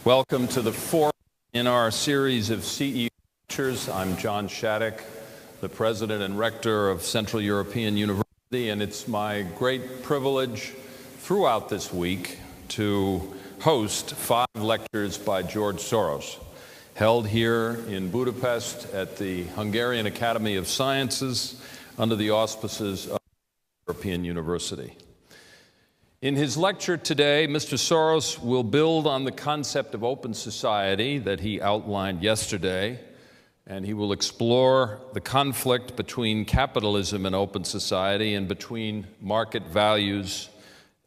Welcome to the fourth in our series of CEO lectures. I'm John Shattuck, the president and rector of Central European University, and it's my great privilege throughout this week to host 5 lectures by George Soros, held here in Budapest at the Hungarian Academy of Sciences under the auspices of European University. In his lecture today, Mr. Soros will build on the concept of open society that he outlined yesterday, and he will explore the conflict between capitalism and open society and between market values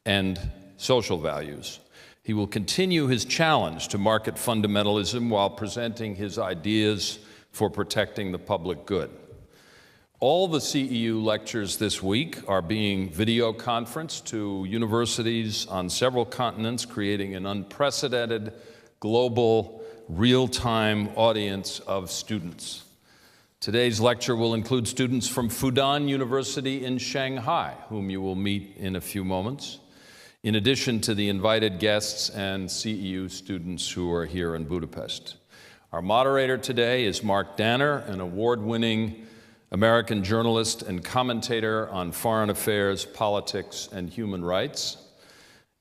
and social values. He will continue his challenge to market fundamentalism while presenting his ideas for protecting the public good. All the CEU lectures this week are being video conferenced to universities on several continents, creating an unprecedented global real-time audience of students. Today's lecture will include students from Fudan University in Shanghai, whom you will meet in a few moments, in addition to the invited guests and CEU students who are here in Budapest. Our moderator today is Mark Danner, an award-winning American journalist and commentator on foreign affairs, politics, and human rights.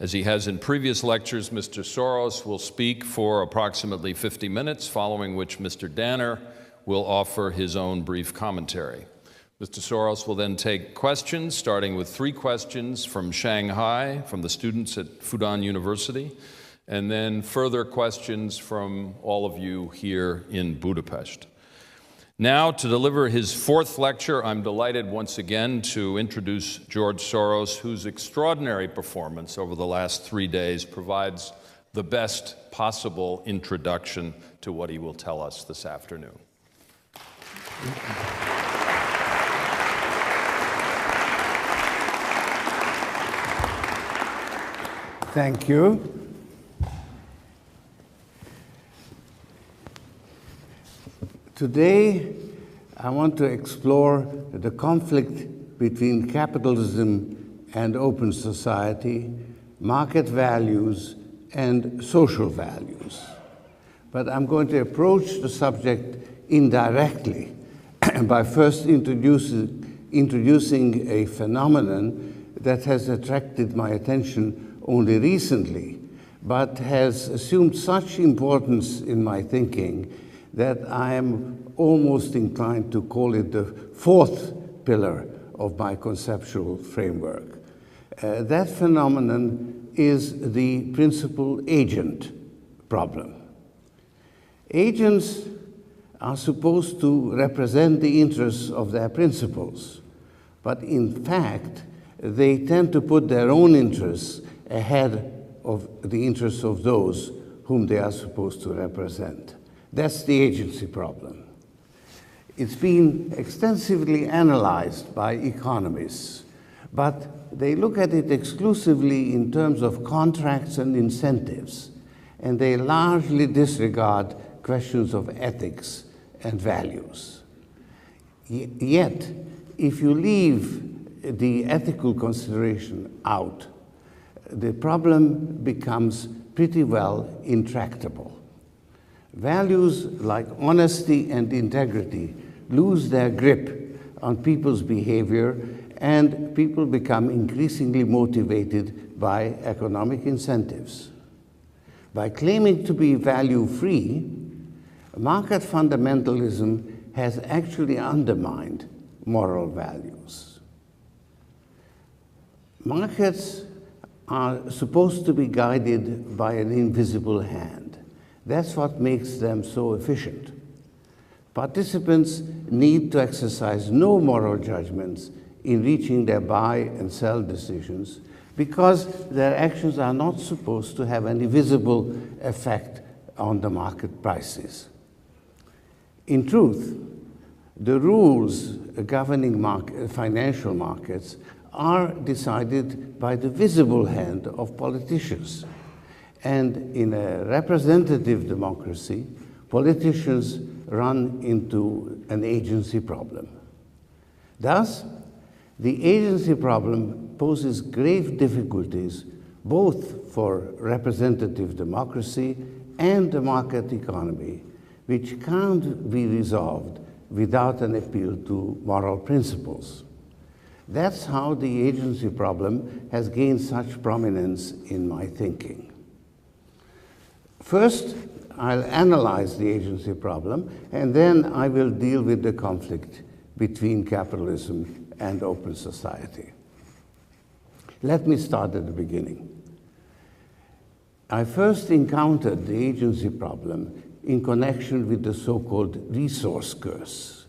As he has in previous lectures, Mr. Soros will speak for approximately 50 minutes, following which Mr. Danner will offer his own brief commentary. Mr. Soros will then take questions, starting with 3 questions from Shanghai, from the students at Fudan University, and then further questions from all of you here in Budapest. Now, to deliver his 4th lecture, I'm delighted once again to introduce George Soros, whose extraordinary performance over the last 3 days provides the best possible introduction to what he will tell us this afternoon. Thank you. Today, I want to explore the conflict between capitalism and open society, market values, and social values. But I'm going to approach the subject indirectly by first introducing a phenomenon that has attracted my attention only recently, but has assumed such importance in my thinking that I am almost inclined to call it the 4th pillar of my conceptual framework. That phenomenon is the principal-agent problem. Agents are supposed to represent the interests of their principals, but in fact, they tend to put their own interests ahead of the interests of those whom they are supposed to represent. That's the agency problem. It's been extensively analyzed by economists, but they look at it exclusively in terms of contracts and incentives, and they largely disregard questions of ethics and values. Yet, if you leave the ethical consideration out, the problem becomes pretty well intractable. Values like honesty and integrity lose their grip on people's behavior, and people become increasingly motivated by economic incentives. By claiming to be value-free, market fundamentalism has actually undermined moral values. Markets are supposed to be guided by an invisible hand. That's what makes them so efficient. Participants need to exercise no moral judgments in reaching their buy and sell decisions because their actions are not supposed to have any visible effect on the market prices. In truth, the rules governing financial markets are decided by the visible hand of politicians. And in a representative democracy, politicians run into an agency problem. Thus, the agency problem poses grave difficulties both for representative democracy and the market economy, which can't be resolved without an appeal to moral principles. That's how the agency problem has gained such prominence in my thinking. First, I'll analyze the agency problem, and then I will deal with the conflict between capitalism and open society. Let me start at the beginning. I first encountered the agency problem in connection with the so-called resource curse.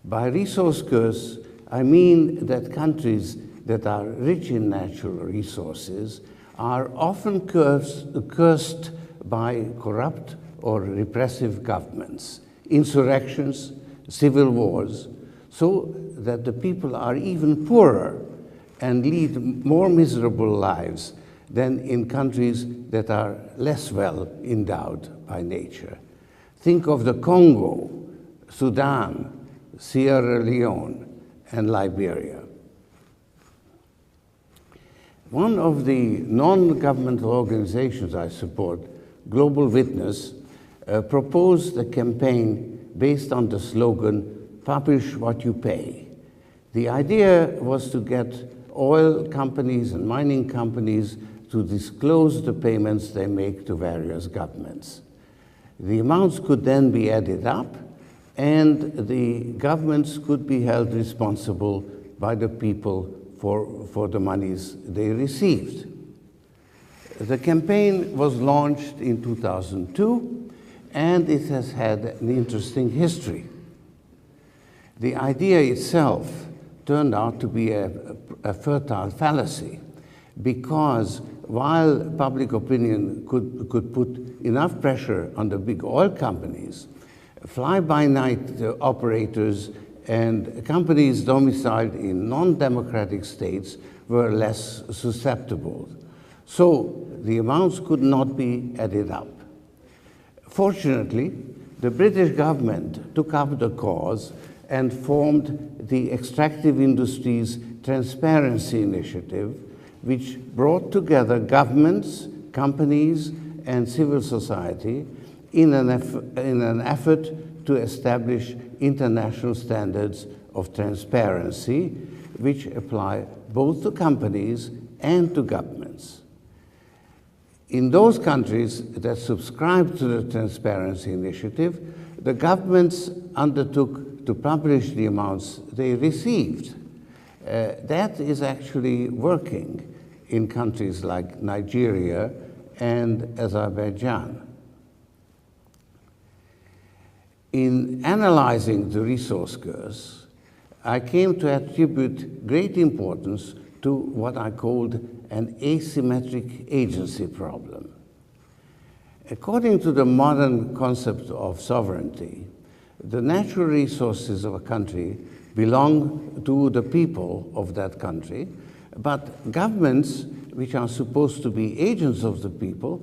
By resource curse, I mean that countries that are rich in natural resources are often cursed by corrupt or repressive governments, insurrections, civil wars, so that the people are even poorer and lead more miserable lives than in countries that are less well endowed by nature. Think of the Congo, Sudan, Sierra Leone, and Liberia. One of the non-governmental organizations I support, Global Witness, proposed a campaign based on the slogan, "Publish what you pay." The idea was to get oil companies and mining companies to disclose the payments they make to various governments. The amounts could then be added up, and the governments could be held responsible by the people for the monies they received. The campaign was launched in 2002, and it has had an interesting history. The idea itself turned out to be a fertile fallacy, because while public opinion could put enough pressure on the big oil companies, fly-by-night operators and companies domiciled in non-democratic states were less susceptible. So the amounts could not be added up. Fortunately, the British government took up the cause and formed the Extractive Industries Transparency Initiative, which brought together governments, companies, and civil society in an effort to establish international standards of transparency, which apply both to companies and to governments. In those countries that subscribed to the Transparency Initiative, the governments undertook to publish the amounts they received. That is actually working in countries like Nigeria and Azerbaijan. In analyzing the resource curse, I came to attribute great importance to what I called an asymmetric agency problem. According to the modern concept of sovereignty, the natural resources of a country belong to the people of that country, but governments, which are supposed to be agents of the people,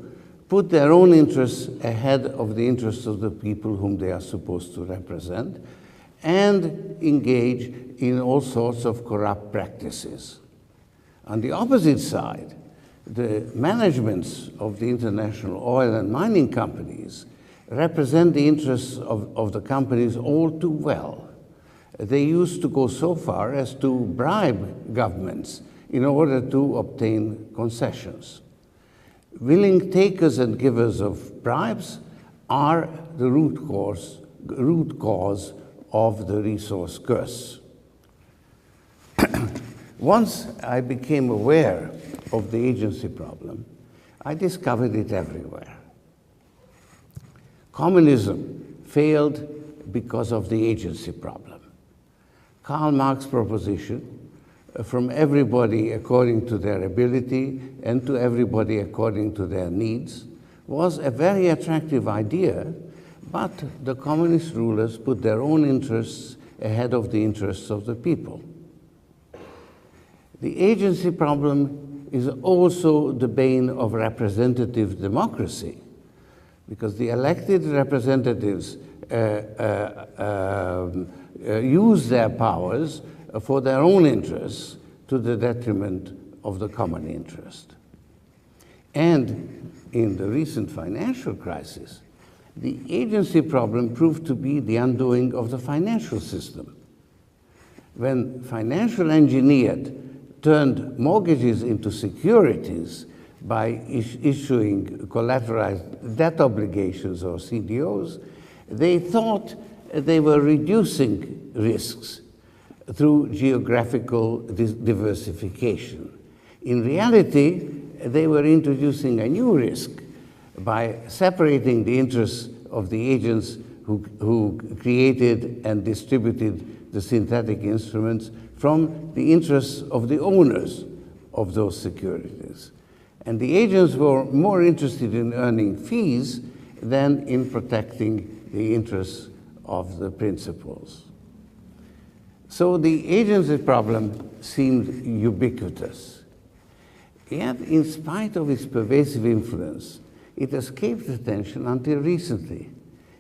put their own interests ahead of the interests of the people whom they are supposed to represent, and engage in all sorts of corrupt practices. On the opposite side, the managements of the international oil and mining companies represent the interests of the companies all too well. They used to go so far as to bribe governments in order to obtain concessions. Willing takers and givers of bribes are the root cause of the resource curse. Once I became aware of the agency problem, I discovered it everywhere. Communism failed because of the agency problem. Karl Marx's proposition, from everybody according to their ability and to everybody according to their needs, was a very attractive idea, but the communist rulers put their own interests ahead of the interests of the people. The agency problem is also the bane of representative democracy, because the elected representatives use their powers for their own interests to the detriment of the common interest. And in the recent financial crisis, the agency problem proved to be the undoing of the financial system. When financial engineers turned mortgages into securities by issuing collateralized debt obligations or CDOs, they thought they were reducing risks through geographical diversification. In reality, they were introducing a new risk by separating the interests of the agents who created and distributed the synthetic instruments from the interests of the owners of those securities. And the agents were more interested in earning fees than in protecting the interests of the principals. So the agency problem seemed ubiquitous. Yet, in spite of its pervasive influence, it escaped attention until recently.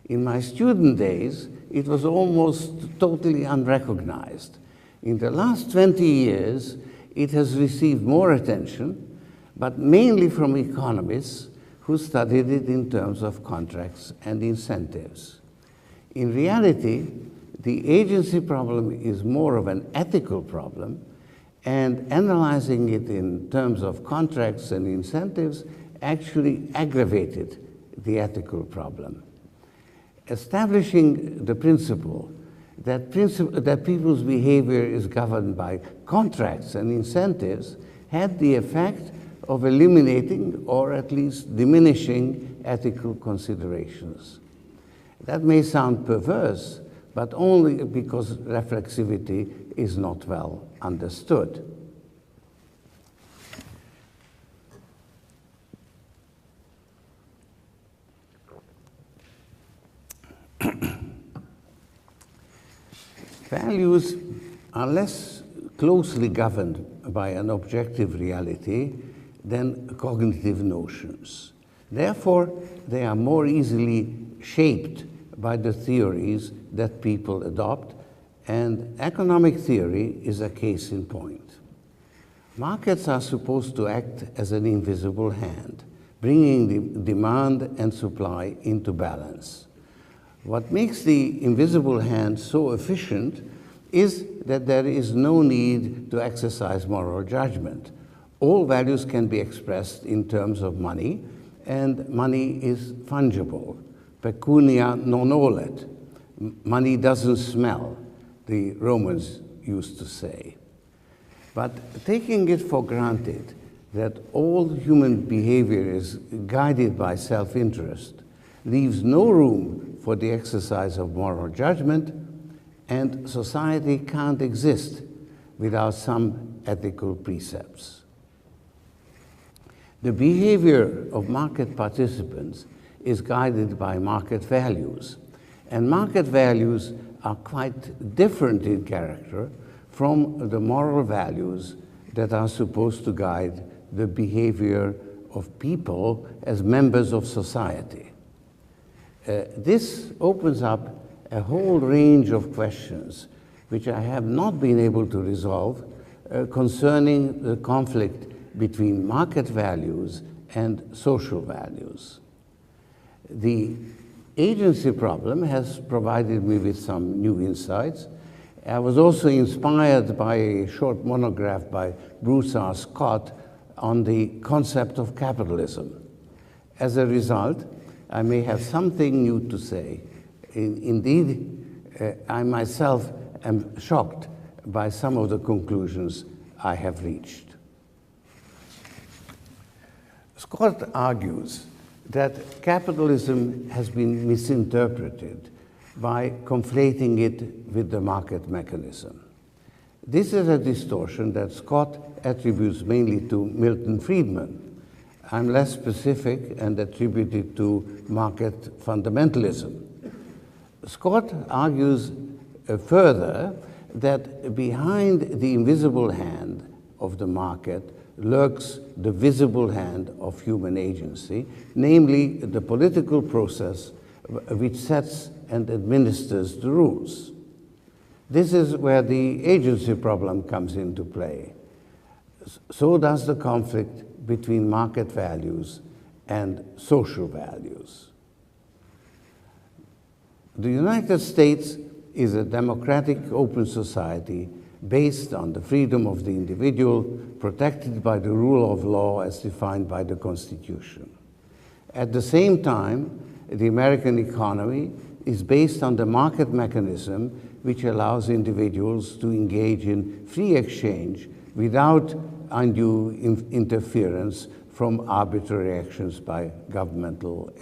In my student days, it was almost totally unrecognized. In the last 20 years, it has received more attention, but mainly from economists who studied it in terms of contracts and incentives. In reality, the agency problem is more of an ethical problem, and analyzing it in terms of contracts and incentives actually aggravated the ethical problem. Establishing the principle that people's behavior is governed by contracts and incentives had the effect of eliminating or at least diminishing ethical considerations. That may sound perverse, but only because reflexivity is not well understood. Values are less closely governed by an objective reality than cognitive notions. Therefore, they are more easily shaped by the theories that people adopt, and economic theory is a case in point. Markets are supposed to act as an invisible hand, bringing the demand and supply into balance. What makes the invisible hand so efficient is that there is no need to exercise moral judgment. All values can be expressed in terms of money, and money is fungible. Pecunia non olet. Money doesn't smell, the Romans used to say. But taking it for granted that all human behavior is guided by self-interest leaves no room for the exercise of moral judgment, and society can't exist without some ethical precepts. The behavior of market participants is guided by market values, and market values are quite different in character from the moral values that are supposed to guide the behavior of people as members of society. This opens up a whole range of questions which I have not been able to resolve concerning the conflict between market values and social values. The agency problem has provided me with some new insights. I was also inspired by a short monograph by Bruce R. Scott on the concept of capitalism. As a result, I may have something new to say. Indeed, I myself am shocked by some of the conclusions I have reached. Scott argues that capitalism has been misinterpreted by conflating it with the market mechanism. This is a distortion that Scott attributes mainly to Milton Friedman. I'm less specific and attribute it to market fundamentalism. Scott argues further that behind the invisible hand of the market lurks the visible hand of human agency, namely the political process which sets and administers the rules. This is where the agency problem comes into play. So does the conflict between market values and social values. The United States is a democratic, open society based on the freedom of the individual, protected by the rule of law as defined by the Constitution. At the same time, the American economy is based on the market mechanism which allows individuals to engage in free exchange without undue interference from arbitrary actions by governmental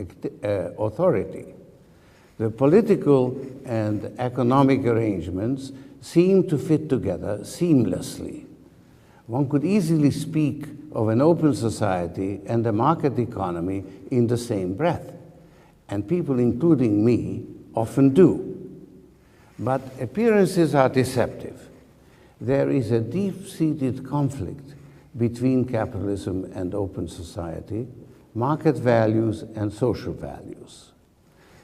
authority. The political and economic arrangements seem to fit together seamlessly. One could easily speak of an open society and a market economy in the same breath, and people, including me, often do. But appearances are deceptive. There is a deep-seated conflict between capitalism and open society, market values and social values.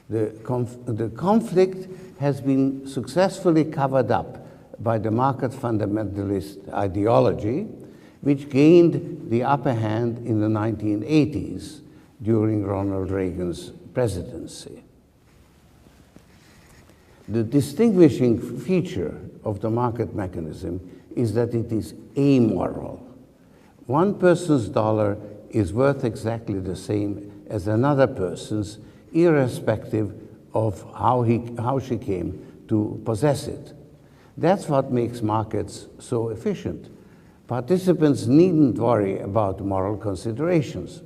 The conflict has been successfully covered up by the market fundamentalist ideology, which gained the upper hand in the 1980s during Ronald Reagan's presidency. The distinguishing feature of the market mechanism is that it is amoral. One person's dollar is worth exactly the same as another person's, irrespective of how she came to possess it. That's what makes markets so efficient. Participants needn't worry about moral considerations.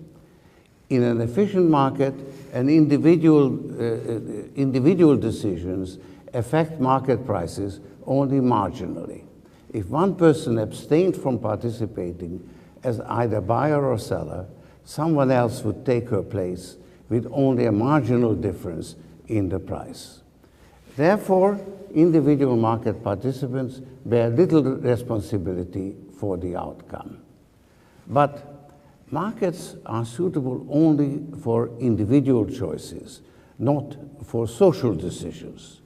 In an efficient market, individual decisions affect market prices only marginally. If one person abstained from participating as either buyer or seller, someone else would take her place with only a marginal difference in the price. Therefore, individual market participants bear little responsibility for the outcome. But markets are suitable only for individual choices, not for social decisions.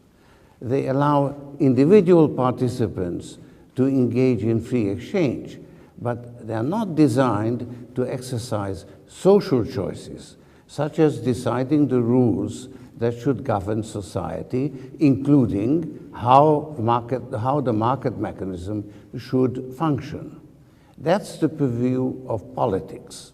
They allow individual participants to engage in free exchange, but they are not designed to exercise social choices, such as deciding the rules that should govern society, including how the market mechanism should function. That's the purview of politics.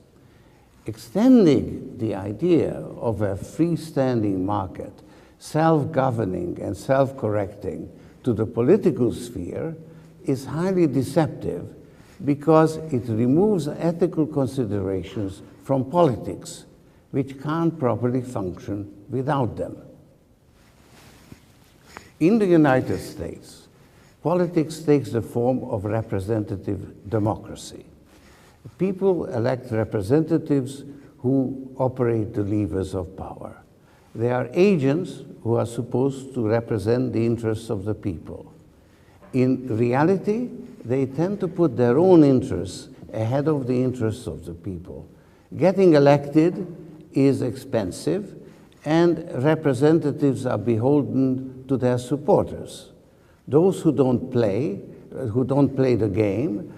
Extending the idea of a freestanding market, self-governing and self-correcting, to the political sphere is highly deceptive because it removes ethical considerations from politics, which can't properly function without them. In the United States, politics takes the form of representative democracy. People elect representatives who operate the levers of power. They are agents who are supposed to represent the interests of the people. In reality, they tend to put their own interests ahead of the interests of the people. Getting elected is expensive, and representatives are beholden to their supporters. Those who don't play the game,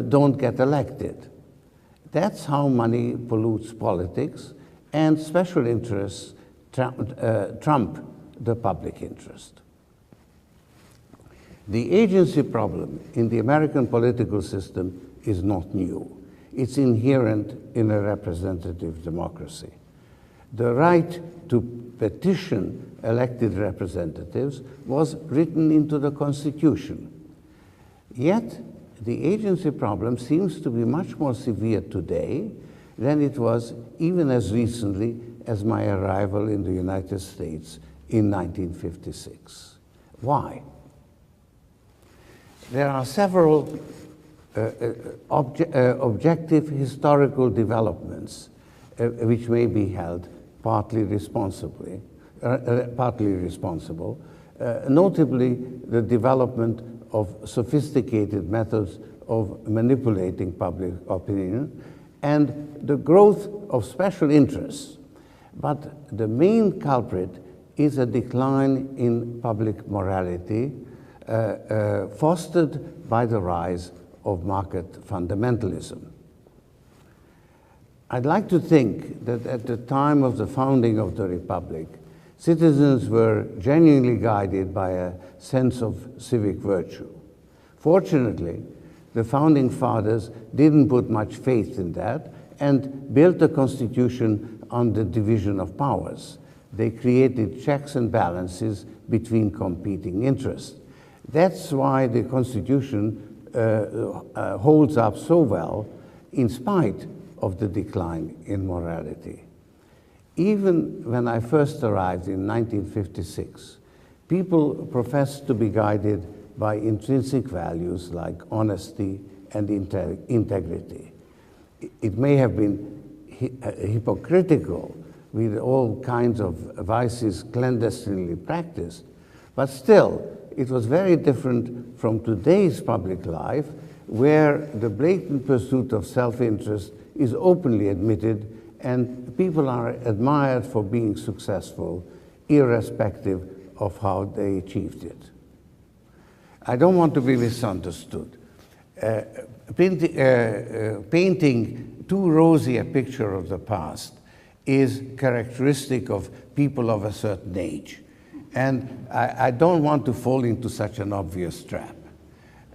don't get elected. That's how money pollutes politics, and special interests trump the public interest. The agency problem in the American political system is not new. It's inherent in a representative democracy. The right to petition elected representatives was written into the Constitution. Yet, the agency problem seems to be much more severe today than it was even as recently as my arrival in the United States in 1956. Why? There are several objective historical developments which may be held partly responsible, notably the development of sophisticated methods of manipulating public opinion and the growth of special interests. But the main culprit is a decline in public morality fostered by the rise of market fundamentalism. I'd like to think that at the time of the founding of the Republic, citizens were genuinely guided by a sense of civic virtue. Fortunately, the founding fathers didn't put much faith in that and built the Constitution on the division of powers. They created checks and balances between competing interests. That's why the Constitution holds up so well in spite of the decline in morality. Even when I first arrived in 1956, people professed to be guided by intrinsic values like honesty and integrity. It may have been hypocritical with all kinds of vices clandestinely practiced, but still, it was very different from today's public life, where the blatant pursuit of self-interest is openly admitted and people are admired for being successful, irrespective of how they achieved it. I don't want to be misunderstood. Painting too rosy a picture of the past is characteristic of people of a certain age. And I don't want to fall into such an obvious trap.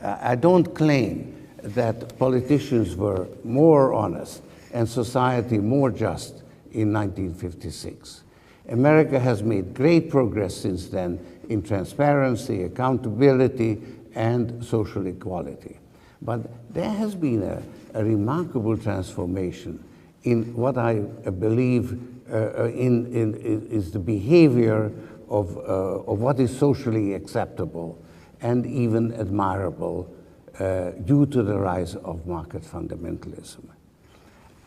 I don't claim that politicians were more honest and society more just in 1956. America has made great progress since then in transparency, accountability, and social equality. But there has been a remarkable transformation in what I believe is the behavior of what is socially acceptable and even admirable due to the rise of market fundamentalism.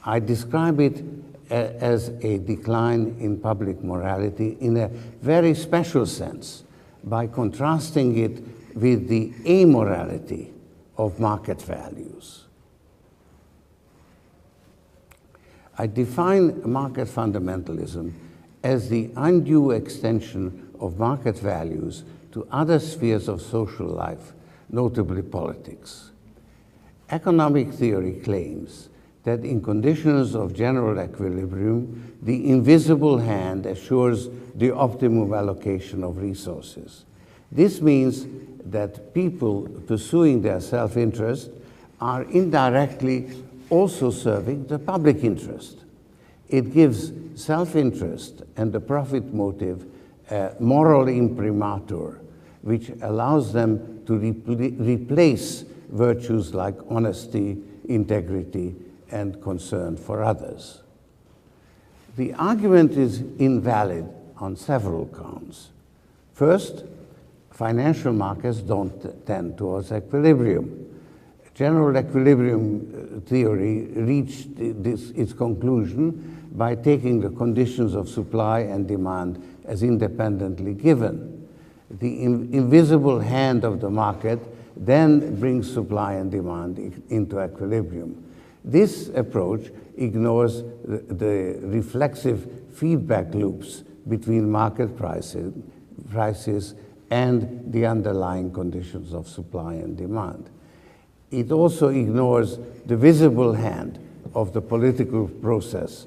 I describe it as a decline in public morality in a very special sense by contrasting it with the amorality of market values. I define market fundamentalism as the undue extension of market values to other spheres of social life, notably politics. Economic theory claims that in conditions of general equilibrium, the invisible hand assures the optimum allocation of resources. This means that people pursuing their self-interest are indirectly also serving the public interest. It gives self-interest and the profit motive a moral imprimatur, which allows them to replace virtues like honesty, integrity, and concern for others. The argument is invalid on several counts. First, financial markets don't tend towards equilibrium. General equilibrium theory reached its conclusion by taking the conditions of supply and demand as independently given. The invisible hand of the market then brings supply and demand into equilibrium. This approach ignores the reflexive feedback loops between market prices and the underlying conditions of supply and demand. It also ignores the visible hand of the political process,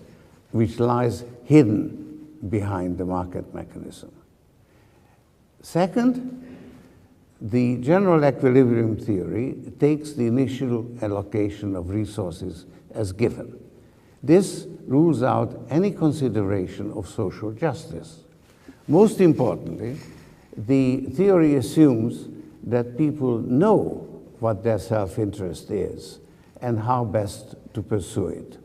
which lies hidden behind the market mechanism. Second, the general equilibrium theory takes the initial allocation of resources as given. This rules out any consideration of social justice. Most importantly, the theory assumes that people know what their self-interest is and how best to pursue it.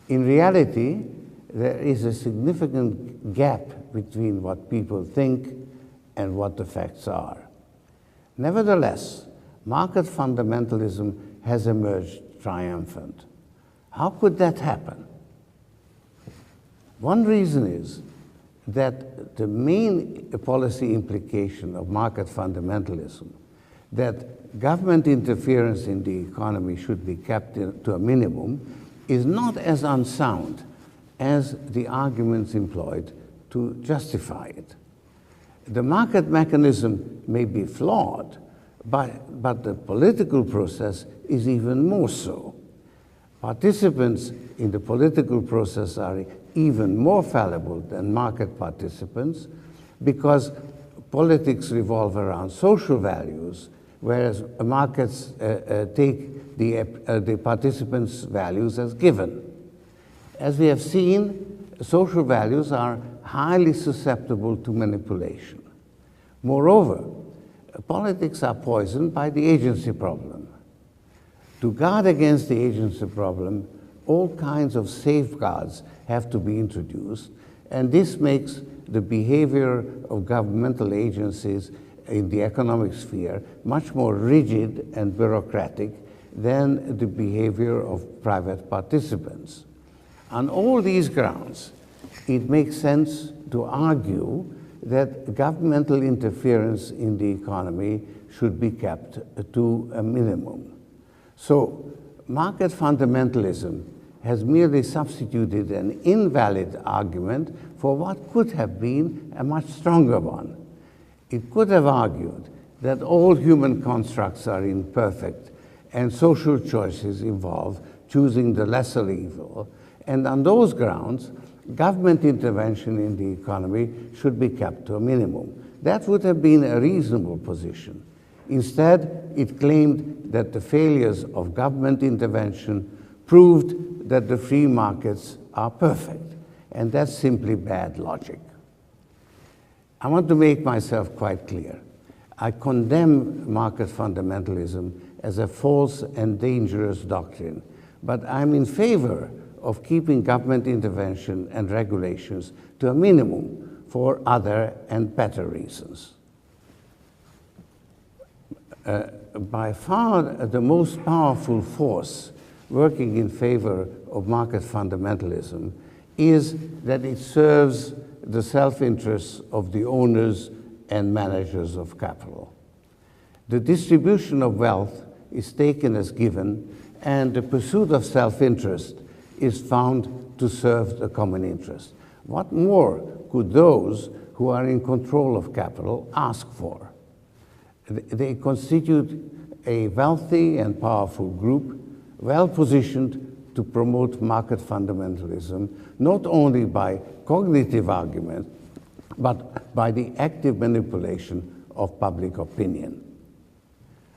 In reality, there is a significant gap between what people think and what the facts are. Nevertheless, market fundamentalism has emerged triumphant. How could that happen? One reason is that the main policy implication of market fundamentalism, that government interference in the economy should be kept to a minimum, is not as unsound as the arguments employed to justify it. The market mechanism may be flawed, but the political process is even more so. Participants in the political process are even more fallible than market participants because politics revolve around social values, whereas markets take the participants' values as given. As we have seen, social values are highly susceptible to manipulation. Moreover, politics are poisoned by the agency problem. To guard against the agency problem, all kinds of safeguards have to be introduced, and this makes the behavior of governmental agencies in the economic sphere much more rigid and bureaucratic than the behavior of private participants. On all these grounds, it makes sense to argue that governmental interference in the economy should be kept to a minimum. So, market fundamentalism has merely substituted an invalid argument for what could have been a much stronger one. It could have argued that all human constructs are imperfect and social choices involve choosing the lesser evil, and on those grounds, government intervention in the economy should be kept to a minimum. That would have been a reasonable position. Instead, it claimed that the failures of government intervention proved that the free markets are perfect, and that's simply bad logic. I want to make myself quite clear. I condemn market fundamentalism as a false and dangerous doctrine, but I'm in favor of keeping government intervention and regulations to a minimum for other and better reasons. By far the most powerful force working in favor of market fundamentalism is that it serves the self-interests of the owners and managers of capital. The distribution of wealth is taken as given, and the pursuit of self-interest is found to serve the common interest. What more could those who are in control of capital ask for? They constitute a wealthy and powerful group, well-positioned to promote market fundamentalism, not only by cognitive argument, but by the active manipulation of public opinion.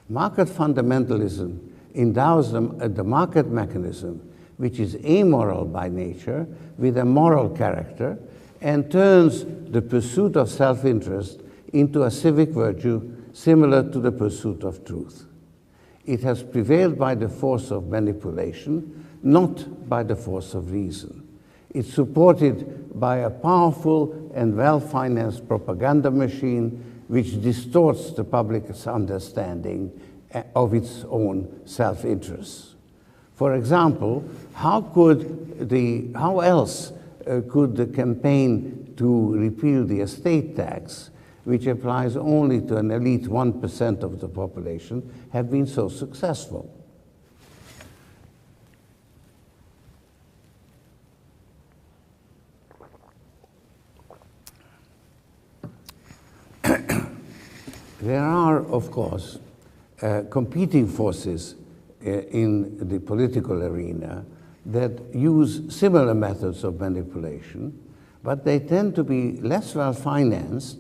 Market fundamentalism endows the market mechanism, which is amoral by nature, with a moral character, and turns the pursuit of self-interest into a civic virtue similar to the pursuit of truth. It has prevailed by the force of manipulation, not by the force of reason. It's supported by a powerful and well-financed propaganda machine which distorts the public's understanding of its own self-interests. For example, how else could the campaign to repeal the estate tax, which applies only to an elite 1% of the population, have been so successful? There are, of course, competing forces in the political arena that use similar methods of manipulation, but they tend to be less well financed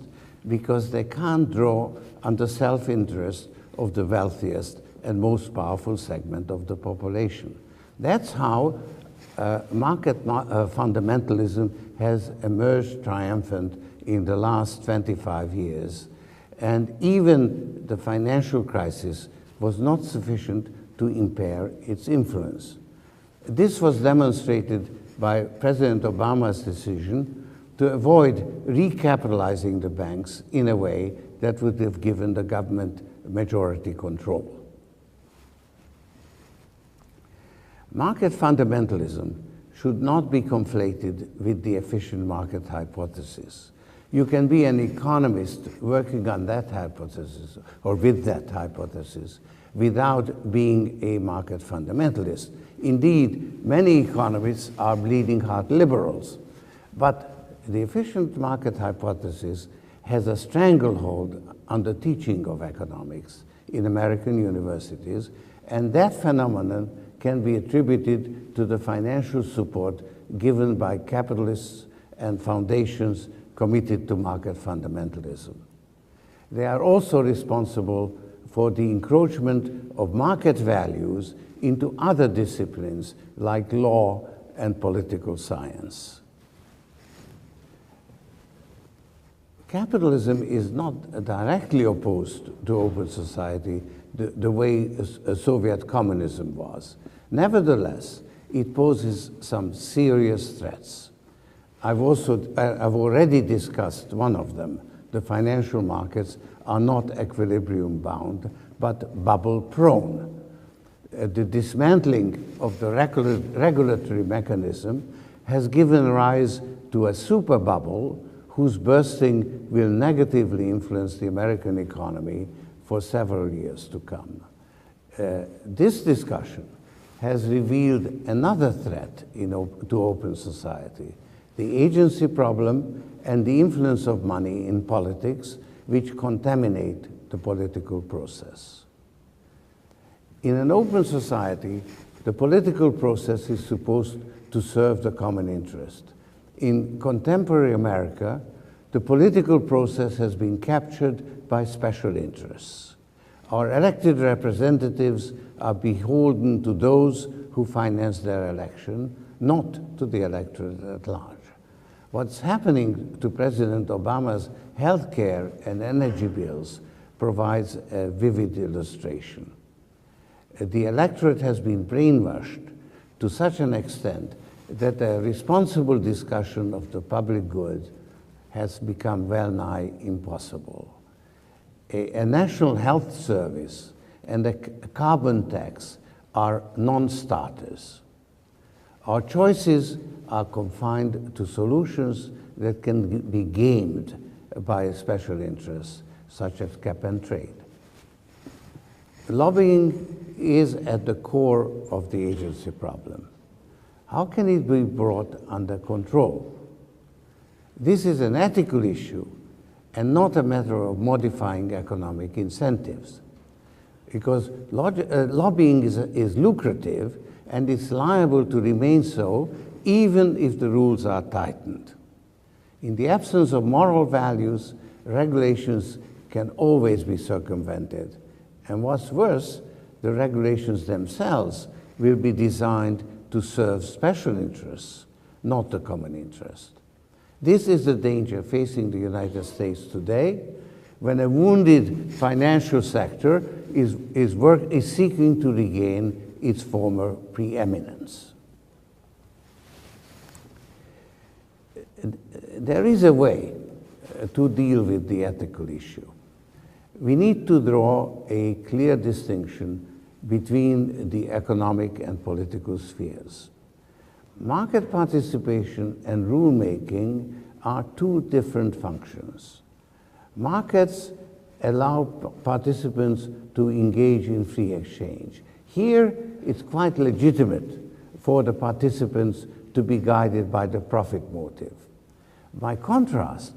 because they can't draw on the self-interest of the wealthiest and most powerful segment of the population. That's how market fundamentalism has emerged triumphant in the last 25 years. And even the financial crisis was not sufficient to impair its influence. This was demonstrated by President Obama's decision to avoid recapitalizing the banks in a way that would have given the government majority control. Market fundamentalism should not be conflated with the efficient market hypothesis. You can be an economist working on that hypothesis or with that hypothesis without being a market fundamentalist. Indeed, many economists are bleeding heart liberals, but the efficient market hypothesis has a stranglehold on the teaching of economics in American universities, and that phenomenon can be attributed to the financial support given by capitalists and foundations committed to market fundamentalism. They are also responsible for the encroachment of market values into other disciplines like law and political science. Capitalism is not directly opposed to open society the way Soviet communism was. Nevertheless, it poses some serious threats. I've already discussed one of them. The financial markets are not equilibrium bound, but bubble prone. The dismantling of the regulatory mechanism has given rise to a super bubble whose bursting will negatively influence the American economy for several years to come. This discussion has revealed another threat to open society, the agency problem and the influence of money in politics, which contaminate the political process. In an open society, the political process is supposed to serve the common interest. In contemporary America, the political process has been captured by special interests. Our elected representatives are beholden to those who finance their election, not to the electorate at large. What's happening to President Obama's healthcare and energy bills provides a vivid illustration. The electorate has been brainwashed to such an extent that a responsible discussion of the public good has become well nigh impossible. A national health service and a carbon tax are non-starters. Our choices are confined to solutions that can be gamed by special interests, such as cap and trade. Lobbying is at the core of the agency problem. How can it be brought under control? This is an ethical issue and not a matter of modifying economic incentives, because lobbying is lucrative and it's liable to remain so even if the rules are tightened. In the absence of moral values, regulations can always be circumvented. And what's worse, the regulations themselves will be designed to serve special interests, not the common interest. This is the danger facing the United States today, when a wounded financial sector is seeking to regain its former preeminence. There is a way to deal with the ethical issue. We need to draw a clear distinction between the economic and political spheres. Market participation and rulemaking are two different functions. Markets allow participants to engage in free exchange. Here, it's quite legitimate for the participants to be guided by the profit motive. By contrast,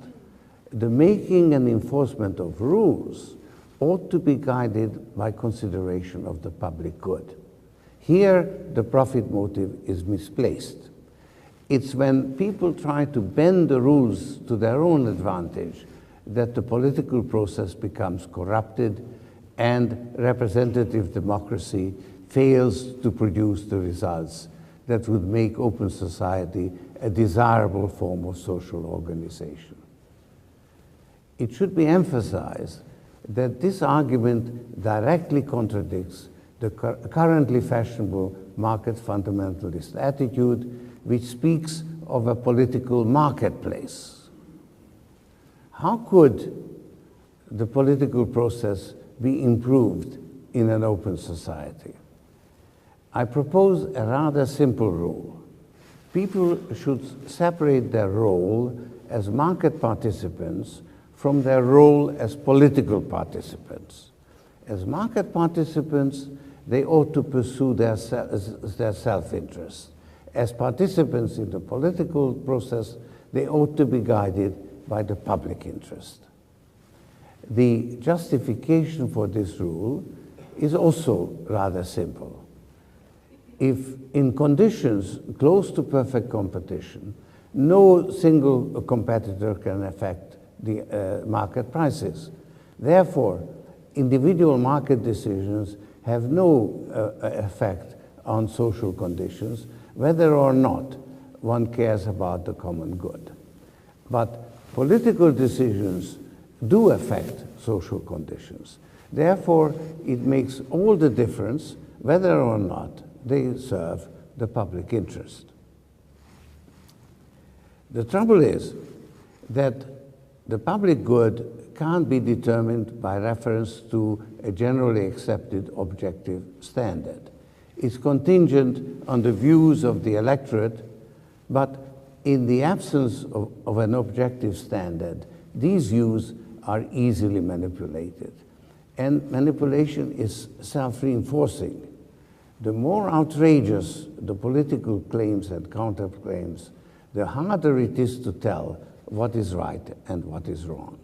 the making and enforcement of rules ought to be guided by consideration of the public good. Here, the profit motive is misplaced. It's when people try to bend the rules to their own advantage that the political process becomes corrupted and representative democracy fails to produce the results that would make open society a desirable form of social organization. It should be emphasized that this argument directly contradicts the currently fashionable market fundamentalist attitude, which speaks of a political marketplace. How could the political process be improved in an open society? I propose a rather simple rule. People should separate their role as market participants from their role as political participants. As market participants, they ought to pursue their self-interest. As participants in the political process, they ought to be guided by the public interest. The justification for this rule is also rather simple. if in conditions close to perfect competition, no single competitor can affect the market prices. Therefore, individual market decisions have no effect on social conditions, whether or not one cares about the common good. But political decisions do affect social conditions. Therefore, it makes all the difference whether or not they serve the public interest. The trouble is that the public good can't be determined by reference to a generally accepted objective standard. It's contingent on the views of the electorate, but in the absence of an objective standard, these views are easily manipulated. And manipulation is self-reinforcing. The more outrageous the political claims and counterclaims, the harder it is to tell what is right and what is wrong.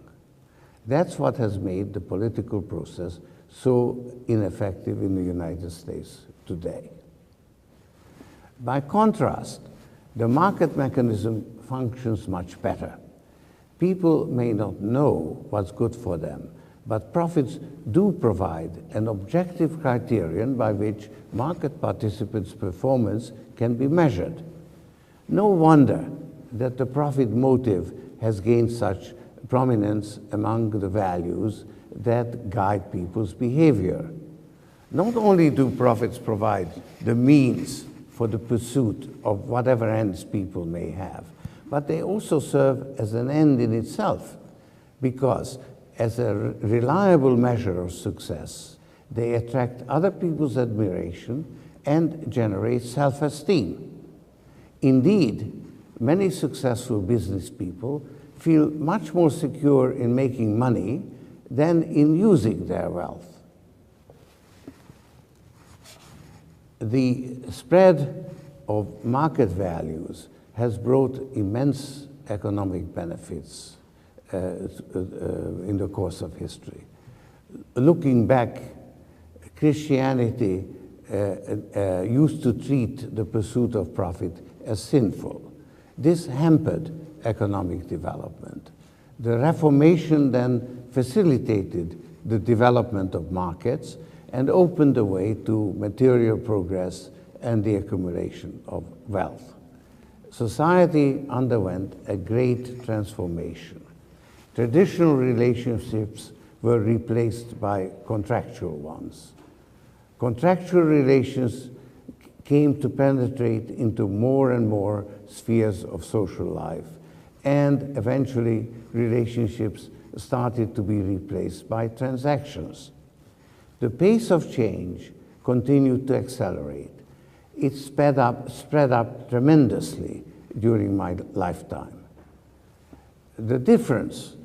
That's what has made the political process so ineffective in the United States today. By contrast, the market mechanism functions much better. People may not know what's good for them, but profits do provide an objective criterion by which market participants' performance can be measured. No wonder that the profit motive has gained such prominence among the values that guide people's behavior. Not only do profits provide the means for the pursuit of whatever ends people may have, but they also serve as an end in itself, because as a reliable measure of success, they attract other people's admiration and generate self-esteem. Indeed, many successful business people feel much more secure in making money than in using their wealth. The spread of market values has brought immense economic benefits in the course of history. Looking back, Christianity used to treat the pursuit of profit as sinful. This hampered economic development. The Reformation then facilitated the development of markets and opened the way to material progress and the accumulation of wealth. Society underwent a great transformation. Traditional relationships were replaced by contractual ones. Contractual relations came to penetrate into more and more spheres of social life, and eventually relationships started to be replaced by transactions. The pace of change continued to accelerate. It spread up tremendously during my lifetime. The difference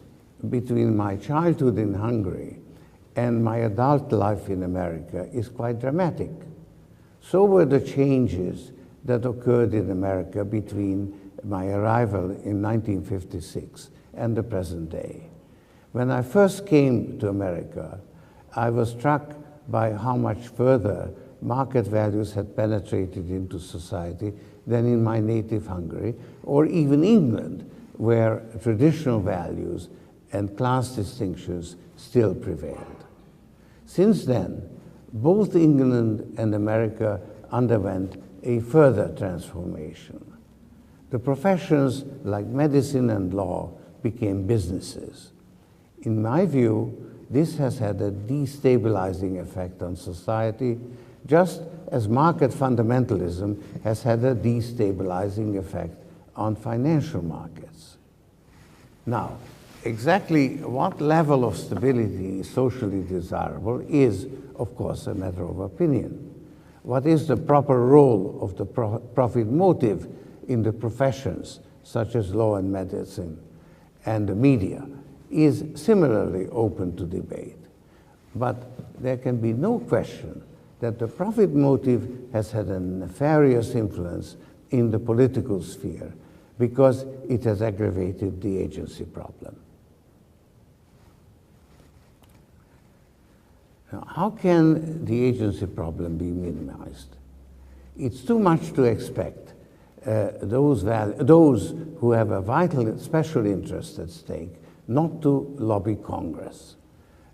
between my childhood in Hungary and my adult life in America is quite dramatic. So were the changes that occurred in America between my arrival in 1956 and the present day. When I first came to America, I was struck by how much further market values had penetrated into society than in my native Hungary, or even England, where traditional values and class distinctions still prevailed. Since then, both England and America underwent a further transformation. The professions like medicine and law became businesses. In my view, this has had a destabilizing effect on society, just as market fundamentalism has had a destabilizing effect on financial markets. Now, exactly what level of stability is socially desirable is, of course, a matter of opinion. What is the proper role of the profit motive in the professions, such as law and medicine and the media, is similarly open to debate. But there can be no question that the profit motive has had a nefarious influence in the political sphere because it has aggravated the agency problem. Now, how can the agency problem be minimized? It's too much to expect those who have a vital special interest at stake not to lobby Congress.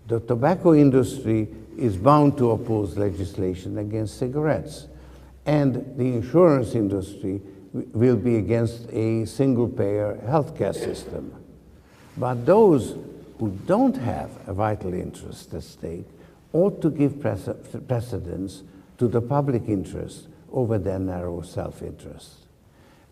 The tobacco industry is bound to oppose legislation against cigarettes, and the insurance industry will be against a single-payer healthcare system. But those who don't have a vital interest at stake ought to give precedence to the public interest over their narrow self-interest.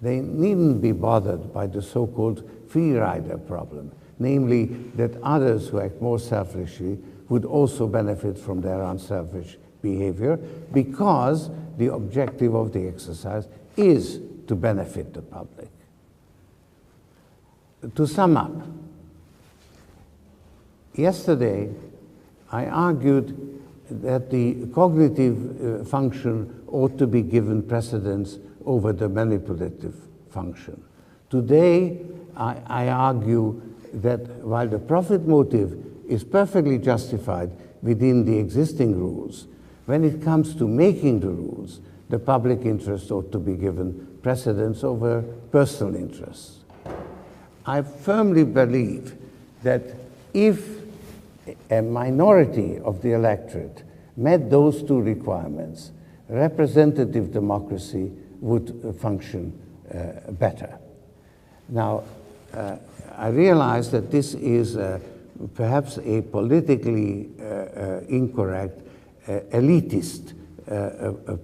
They needn't be bothered by the so-called free rider problem, namely that others who act more selfishly would also benefit from their unselfish behavior, because the objective of the exercise is to benefit the public. To sum up, yesterday I argued that the cognitive function ought to be given precedence over the manipulative function. Today I argue that while the profit motive is perfectly justified within the existing rules, when it comes to making the rules, the public interest ought to be given precedence over personal interests. I firmly believe that if a minority of the electorate met those two requirements, representative democracy would function better. Now, I realize that this is perhaps a politically incorrect, elitist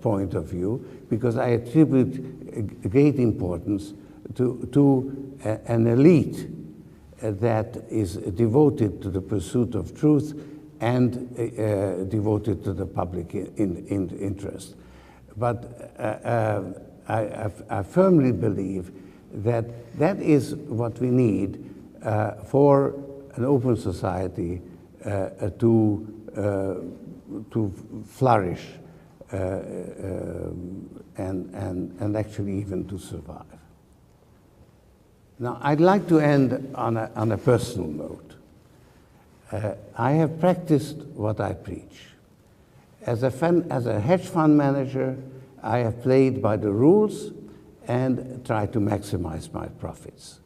point of view, because I attribute great importance to an elite that is devoted to the pursuit of truth and devoted to the public interest. But I firmly believe that that is what we need for an open society to flourish and actually even to survive. Now, I'd like to end on a personal note. I have practiced what I preach. As a hedge fund manager, I have played by the rules and tried to maximize my profits.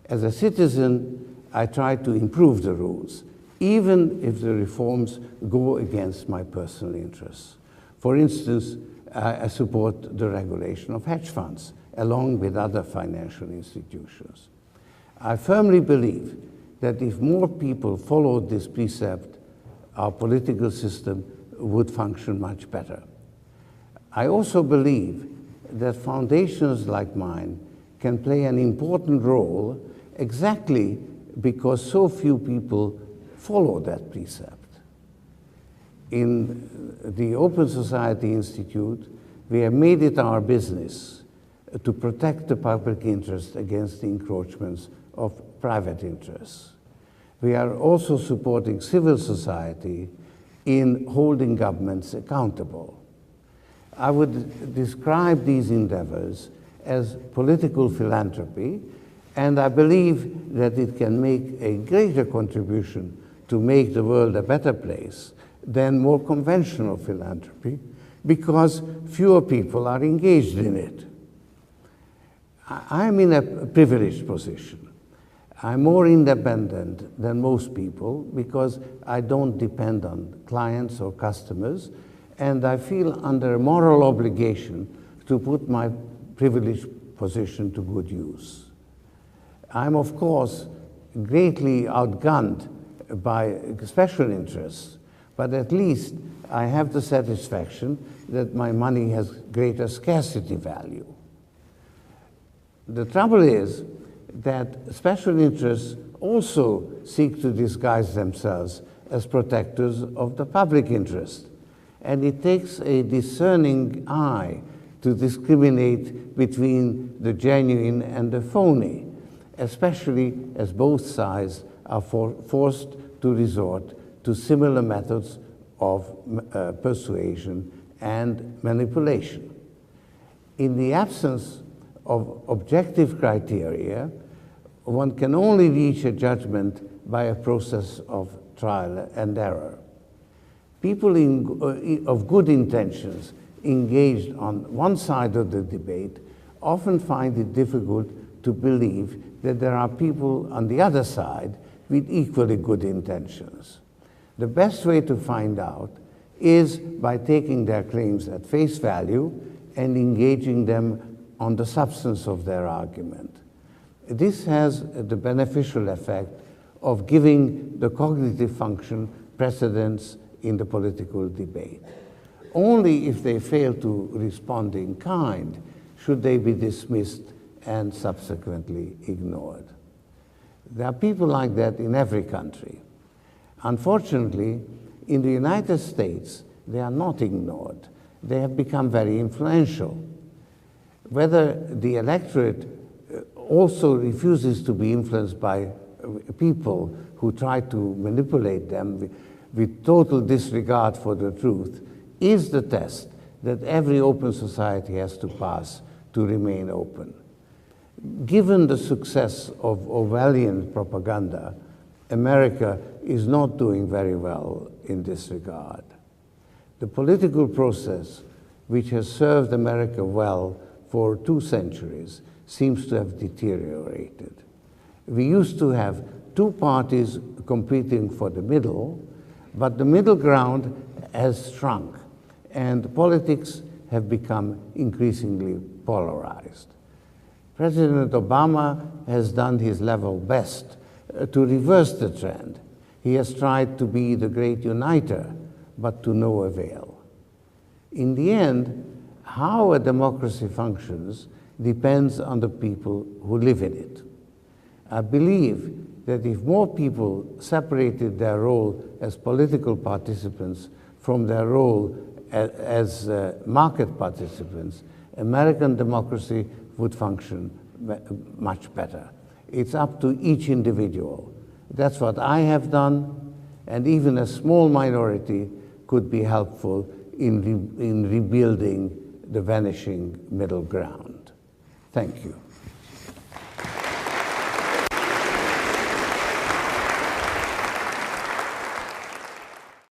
As a citizen, I try to improve the rules, even if the reforms go against my personal interests. For instance, I support the regulation of hedge funds, along with other financial institutions. I firmly believe that if more people followed this precept, our political system would function much better. I also believe that foundations like mine can play an important role exactly because so few people follow that precept. In the Open Society Institute, we have made it our business to protect the public interest against the encroachments of private interests. We are also supporting civil society in holding governments accountable. I would describe these endeavors as political philanthropy, and I believe that it can make a greater contribution to make the world a better place than more conventional philanthropy, because fewer people are engaged in it. I'm in a privileged position. I'm more independent than most people because I don't depend on clients or customers, and I feel under a moral obligation to put my privileged position to good use. I'm, of course, greatly outgunned by special interests, but at least I have the satisfaction that my money has greater scarcity value. The trouble is that special interests also seek to disguise themselves as protectors of the public interest. And it takes a discerning eye to discriminate between the genuine and the phony, especially as both sides are forced to resort to similar methods of persuasion and manipulation. In the absence of objective criteria, one can only reach a judgment by a process of trial and error. People of good intentions engaged on one side of the debate often find it difficult to believe that there are people on the other side with equally good intentions. The best way to find out is by taking their claims at face value and engaging them on the substance of their argument. This has the beneficial effect of giving the cognitive function precedence in the political debate. Only if they fail to respond in kind should they be dismissed and subsequently ignored. There are people like that in every country. Unfortunately, in the United States, they are not ignored. They have become very influential. Whether the electorate also refuses to be influenced by people who try to manipulate them with total disregard for the truth is the test that every open society has to pass to remain open. Given the success of Orwellian propaganda, America is not doing very well in this regard. The political process, which has served America well for 2 centuries, seems to have deteriorated. We used to have 2 parties competing for the middle, but the middle ground has shrunk, and politics have become increasingly polarized. President Obama has done his level best to reverse the trend. He has tried to be the great uniter, but to no avail. In the end, how a democracy functions depends on the people who live in it. I believe that if more people separated their role as political participants from their role as market participants, American democracy would function much better. It's up to each individual. That's what I have done, and even a small minority could be helpful in rebuilding the vanishing middle ground. Thank you.